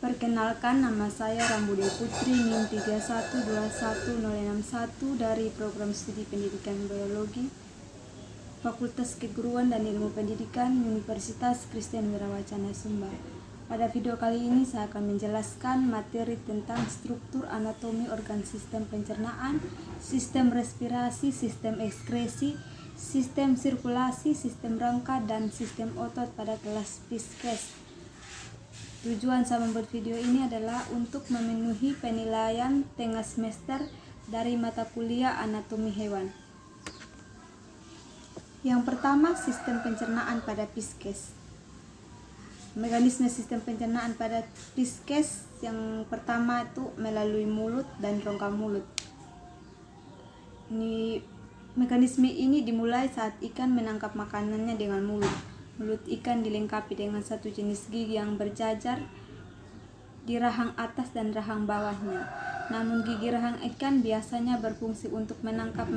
Perkenalkan, nama saya Rambude Putri, NIM 312161 dari Program Studi Pendidikan Biologi, Fakultas Keguruan dan Ilmu Pendidikan, Universitas Kristen Wirawacana Sumbar. Pada video kali ini saya akan menjelaskan materi tentang struktur anatomi organ sistem pencernaan, sistem respirasi, sistem ekskresi, sistem sirkulasi, sistem rangka, dan sistem otot pada kelas Piskes. Tujuan saya membuat video ini adalah untuk memenuhi penilaian tengah semester dari mata kuliah anatomi hewan. Yang pertama, sistem pencernaan pada Piskes. Mekanisme sistem pencernaan pada Piskes yang pertama itu melalui mulut dan rongga mulut. Mekanisme ini dimulai saat ikan menangkap makanannya dengan mulut. Mulut ikan dilengkapi dengan satu jenis gigi yang berjajar di rahang atas dan rahang bawahnya. Namun gigi rahang ikan biasanya berfungsi untuk menangkap,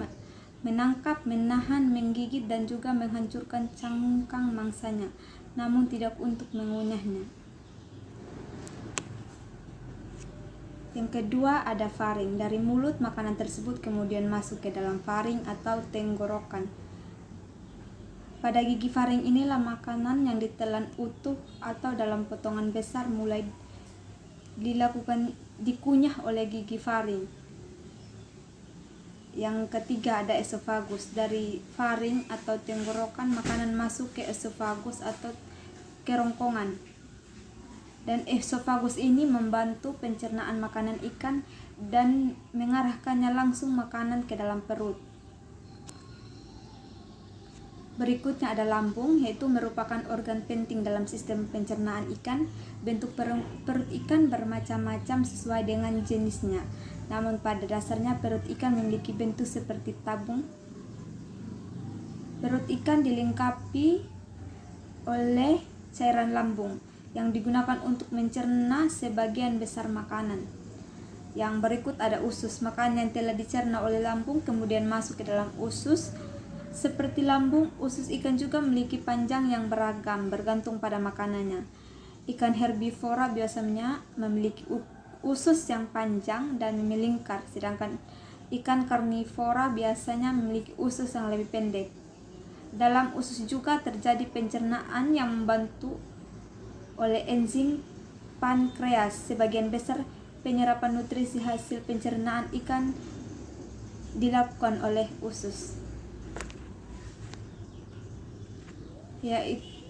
menahan, menggigit, dan juga menghancurkan cangkang mangsanya, namun tidak untuk mengunyahnya. Yang kedua, ada faring. Dari mulut, makanan tersebut kemudian masuk ke dalam faring atau tenggorokan. Pada gigi faring inilah makanan yang ditelan utuh atau dalam potongan besar mulai dikunyah oleh gigi faring. Yang ketiga, ada esofagus. Dari faring atau tenggorokan, makanan masuk ke esofagus atau kerongkongan. Dan esofagus ini membantu pencernaan makanan ikan dan mengarahkannya langsung makanan ke dalam perut. Berikutnya ada lambung, yaitu merupakan organ penting dalam sistem pencernaan ikan. Bentuk perut ikan bermacam-macam sesuai dengan jenisnya. Namun pada dasarnya perut ikan memiliki bentuk seperti tabung. Perut ikan dilengkapi oleh cairan lambung yang digunakan untuk mencerna sebagian besar makanan. Yang berikut ada usus. Makanan yang telah dicerna oleh lambung kemudian masuk ke dalam usus. Seperti lambung, usus ikan juga memiliki panjang yang beragam bergantung pada makanannya. Ikan herbivora biasanya memiliki usus yang panjang dan melingkar, sedangkan ikan karnivora biasanya memiliki usus yang lebih pendek. Dalam usus juga terjadi pencernaan yang membantu oleh enzim pankreas. Sebagian besar penyerapan nutrisi hasil pencernaan ikan dilakukan oleh usus.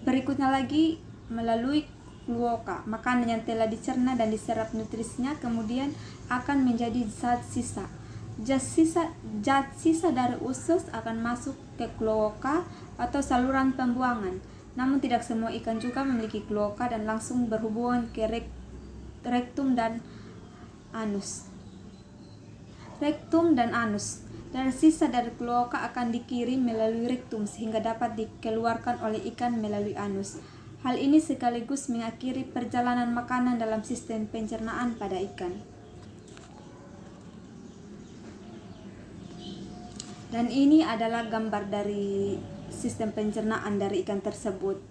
Berikutnya lagi melalui kloaka. Makanan yang telah dicerna dan diserap nutrisinya kemudian akan menjadi zat sisa. Zat sisa dari usus akan masuk ke kloaka atau saluran pembuangan. Namun tidak semua ikan juga memiliki kloaka dan langsung berhubungan ke rektum dan anus. Rektum dan anus. Dan sisa dari kloaka akan dikirim melalui rektum sehingga dapat dikeluarkan oleh ikan melalui anus. Hal ini sekaligus mengakhiri perjalanan makanan dalam sistem pencernaan pada ikan. Dan ini adalah gambar dari sistem pencernaan dari ikan tersebut.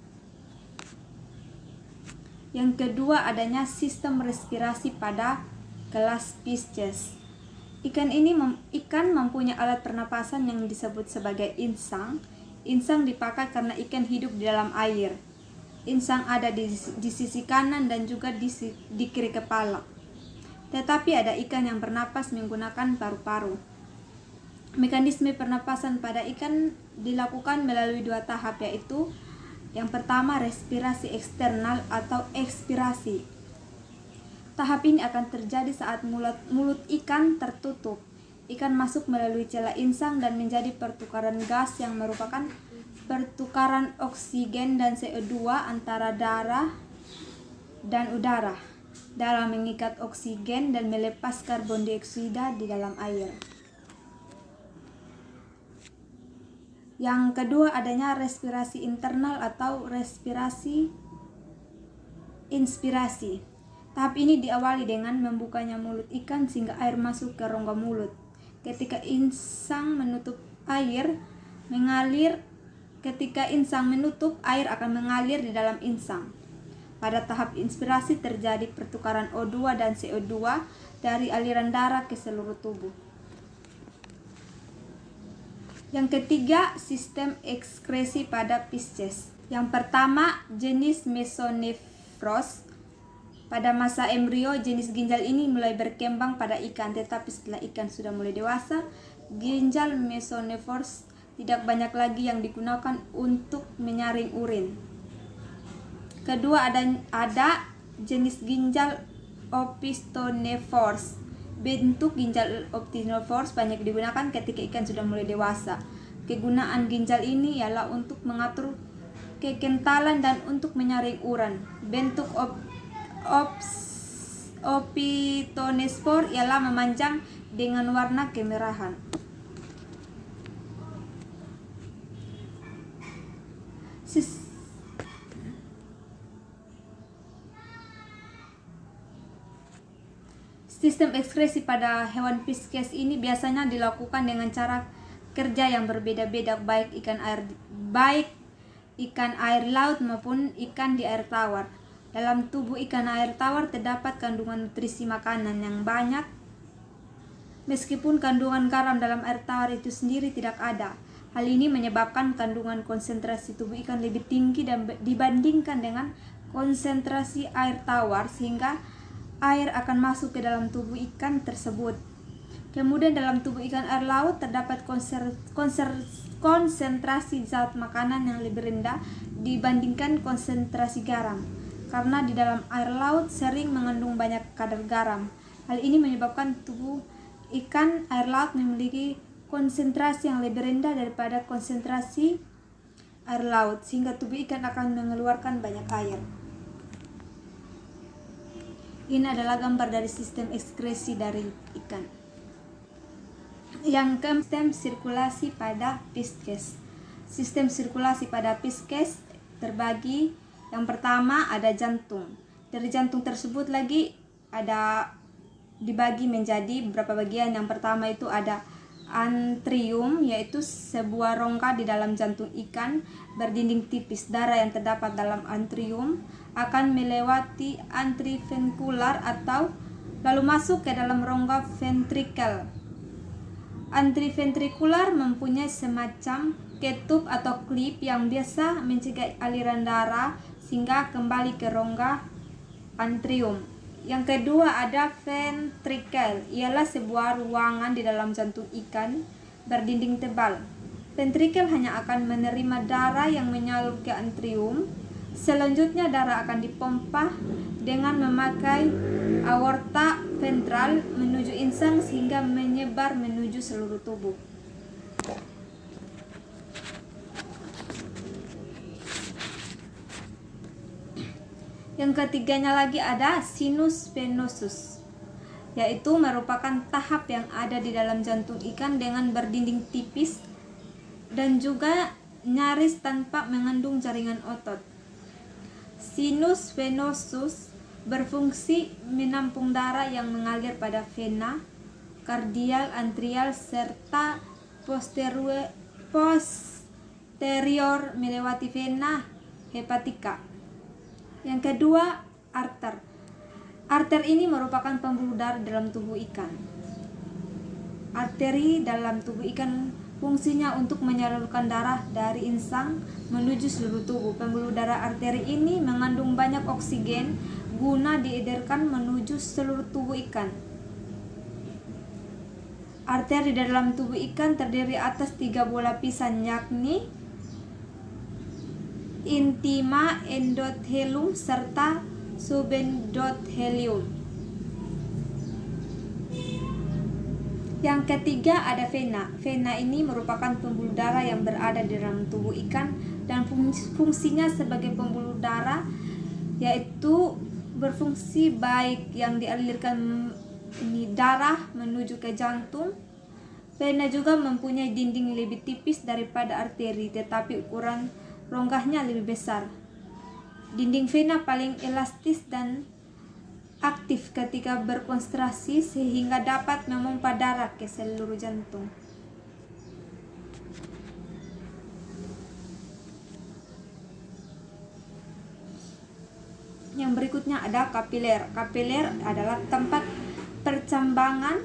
Yang kedua, adanya sistem respirasi pada kelas Pisces. Ikan mempunyai alat pernapasan yang disebut sebagai insang. Insang dipakai karena ikan hidup di dalam air. Insang ada di sisi kanan dan juga di kiri kepala. Tetapi ada ikan yang bernapas menggunakan paru-paru. Mekanisme pernapasan pada ikan dilakukan melalui dua tahap, yaitu yang pertama respirasi eksternal atau ekspirasi. Tahap ini akan terjadi saat mulut ikan tertutup. Ikan masuk melalui celah insang dan menjadi pertukaran gas yang merupakan pertukaran oksigen dan CO2 antara darah dan udara dalam mengikat oksigen dan melepas karbon dioksida di dalam air. Yang kedua, adanya respirasi internal atau respirasi inspirasi. Tahap ini diawali dengan membukanya mulut ikan sehingga air masuk ke rongga mulut. Ketika insang menutup, air akan mengalir di dalam insang. Pada tahap inspirasi terjadi pertukaran O2 dan CO2 dari aliran darah ke seluruh tubuh. Yang ketiga, sistem ekskresi pada Pisces. Yang pertama, jenis Mesonephrus. Pada masa embrio, jenis ginjal ini mulai berkembang pada ikan, tetapi setelah ikan sudah mulai dewasa, ginjal Mesonephrus tidak banyak lagi yang digunakan untuk menyaring urin. Kedua, ada jenis ginjal Opisthonephorus. Bentuk ginjal Opisthonephorus banyak digunakan ketika ikan sudah mulai dewasa. Kegunaan ginjal ini ialah untuk mengatur kekentalan dan untuk menyaring urin. Bentuk Opisthonephorus ialah memanjang dengan warna kemerahan. Sistem ekskresi pada hewan Pisces ini biasanya dilakukan dengan cara kerja yang berbeda-beda, baik ikan air laut maupun ikan di air tawar. Dalam tubuh ikan air tawar terdapat kandungan nutrisi makanan yang banyak, meskipun kandungan garam dalam air tawar itu sendiri tidak ada. Hal ini menyebabkan kandungan konsentrasi tubuh ikan lebih tinggi dibandingkan dengan konsentrasi air tawar, sehingga air akan masuk ke dalam tubuh ikan tersebut. Kemudian dalam tubuh ikan air laut terdapat konsentrasi zat makanan yang lebih rendah dibandingkan konsentrasi garam, karena di dalam air laut sering mengandung banyak kadar garam. Hal ini menyebabkan tubuh ikan air laut memiliki konsentrasi yang lebih rendah daripada konsentrasi air laut, sehingga tubuh ikan akan mengeluarkan banyak air. Ini adalah gambar dari sistem ekskresi dari ikan. Yang keempat, sistem sirkulasi pada Pisces. Sistem sirkulasi pada Pisces terbagi. Yang pertama ada jantung. Dari jantung tersebut lagi ada dibagi menjadi beberapa bagian. Yang pertama itu ada antrium, yaitu sebuah rongga di dalam jantung ikan berdinding tipis. Darah yang terdapat dalam antrium akan melewati antrivenkular atau lalu masuk ke dalam rongga ventrikel. Antriventrikular mempunyai semacam ketup atau klip yang biasa mencegah aliran darah sehingga kembali ke rongga antrium. Yang kedua ada ventrikel, ialah sebuah ruangan di dalam jantung ikan berdinding tebal. Ventrikel hanya akan menerima darah yang menyalur ke antrium. Selanjutnya darah akan dipompa dengan memakai aorta ventral menuju insang sehingga menyebar menuju seluruh tubuh. Yang ketiganya lagi ada sinus venosus, yaitu merupakan tahap yang ada di dalam jantung ikan dengan berdinding tipis dan juga nyaris tanpa mengandung jaringan otot. Sinus venosus berfungsi menampung darah yang mengalir pada vena kardial, antrial, serta posterior melewati vena hepatika. Yang kedua, arter. Arter ini merupakan pembuluh darah dalam tubuh ikan. Arteri dalam tubuh ikan fungsinya untuk menyalurkan darah dari insang menuju seluruh tubuh. Pembuluh darah arteri ini mengandung banyak oksigen guna diedarkan menuju seluruh tubuh ikan. Arteri dalam tubuh ikan terdiri atas 3 buah lapisan, yakni intima, endothelium, serta subendothelium. Yang ketiga ada vena. Vena ini merupakan pembuluh darah yang berada di dalam tubuh ikan dan fungsinya sebagai pembuluh darah, yaitu berfungsi baik yang dialirkan darah menuju ke jantung. Vena juga mempunyai dinding lebih tipis daripada arteri, tetapi ukuran rongganya lebih besar. Dinding vena paling elastis dan aktif ketika berkontraksi sehingga dapat memompa darah ke seluruh jantung. ada kapiler. Kapiler adalah tempat percambangan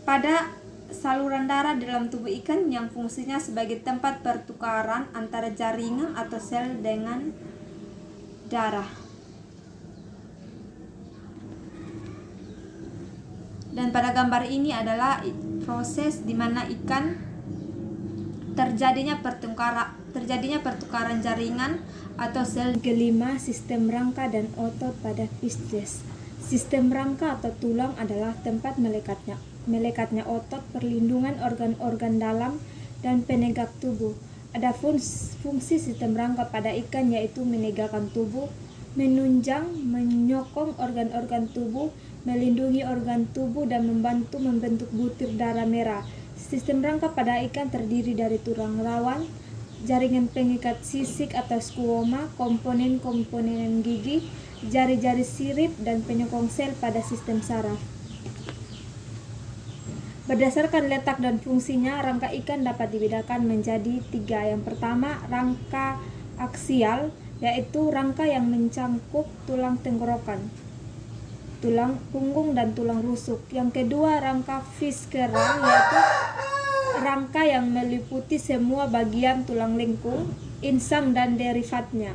pada saluran darah dalam tubuh ikan yang fungsinya sebagai tempat pertukaran antara jaringan atau sel dengan darah. Dan pada gambar ini adalah proses di mana ikan terjadinya pertukaran jaringan atau sel. Kelima, sistem rangka dan otot pada Pisces. Sistem rangka atau tulang adalah tempat melekatnya otot, perlindungan organ-organ dalam, dan penegak tubuh. Ada fungsi sistem rangka pada ikan yaitu menegakkan tubuh, menunjang, menyokong organ-organ tubuh, melindungi organ tubuh, dan membantu membentuk butir darah merah. Sistem rangka pada ikan terdiri dari tulang rawan, jaringan pengikat sisik atau skuoma, komponen-komponen gigi, jari-jari sirip, dan penyokong sel pada sistem saraf. Berdasarkan letak dan fungsinya, rangka ikan dapat dibedakan menjadi 3. Yang pertama, rangka aksial, yaitu rangka yang mencangkup tulang tenggorokan, tulang punggung, dan tulang rusuk. Yang kedua, rangka visceral, yaitu rangka yang meliputi semua bagian tulang lengkung, insang, dan derivatnya.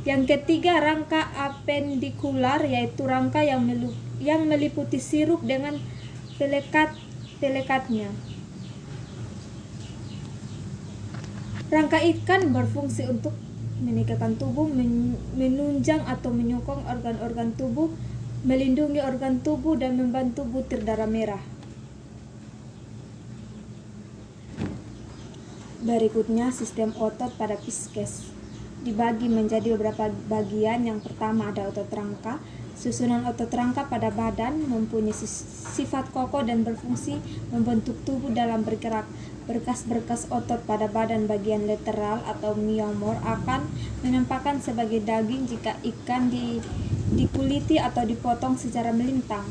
Yang ketiga, rangka apendikular, yaitu rangka yang meliputi sirip dengan pelekatnya. Rangka ikan berfungsi untuk menegakkan tubuh, menunjang atau menyokong organ-organ tubuh, melindungi organ tubuh, dan membantu butir darah merah. Berikutnya, sistem otot pada Pisces dibagi menjadi beberapa bagian. Yang pertama ada otot rangka. Susunan otot rangka pada badan mempunyai sifat kokoh dan berfungsi membentuk tubuh dalam bergerak. Berkas-berkas otot pada badan bagian lateral atau myomor akan menampakkan sebagai daging jika ikan dikuliti atau dipotong secara melintang.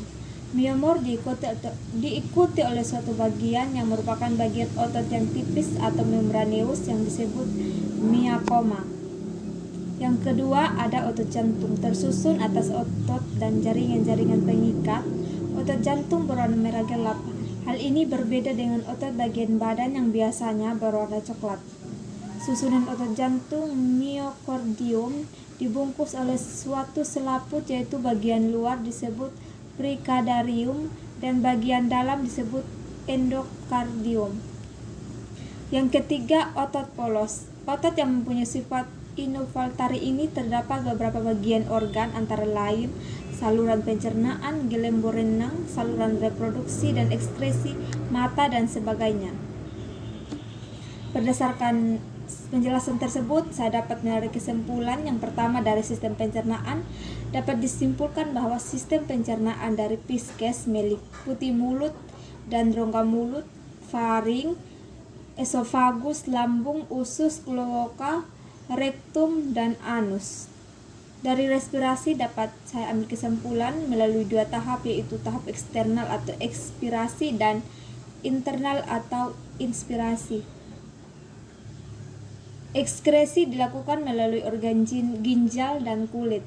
Myomor diikuti oleh suatu bagian yang merupakan bagian otot yang tipis atau membraneus yang disebut myokoma. Yang kedua ada otot jantung, tersusun atas otot dan jaringan-jaringan pengikat. Otot jantung berwarna merah gelap. Hal ini berbeda dengan otot bagian badan yang biasanya berwarna coklat. Susunan otot jantung myocardium dibungkus oleh suatu selaput, yaitu bagian luar disebut pericardium dan bagian dalam disebut endocardium. Yang ketiga, otot polos. Otot yang mempunyai sifat involuntary ini terdapat beberapa bagian organ, antara lain saluran pencernaan, gelembung renang, saluran reproduksi dan ekskresi, mata, dan sebagainya. Berdasarkan penjelasan tersebut, saya dapat menarik kesimpulan. Yang pertama, dari sistem pencernaan dapat disimpulkan bahwa sistem pencernaan dari Pisces meliputi mulut dan rongga mulut, faring, esofagus, lambung, usus, kloaka, rektum, dan anus. Dari respirasi dapat saya ambil kesimpulan melalui 2 tahap, yaitu tahap eksternal atau ekspirasi dan internal atau inspirasi. Ekskresi dilakukan melalui organ ginjal dan kulit.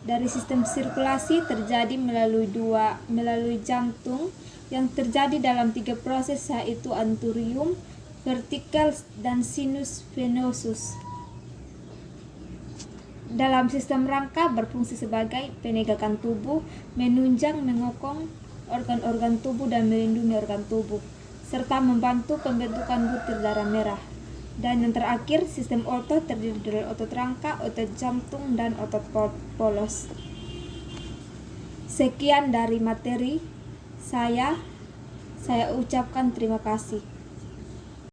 Dari sistem sirkulasi terjadi melalui jantung yang terjadi dalam 3 proses, yaitu anterium, vertikal, dan sinus venosus. Dalam sistem rangka berfungsi sebagai penegakan tubuh, menunjang, mengokong organ-organ tubuh, dan melindungi organ tubuh, serta membantu pembentukan butir darah merah. Dan yang terakhir, sistem otot terdiri dari otot rangka, otot jantung, dan otot polos. Sekian dari materi saya ucapkan terima kasih.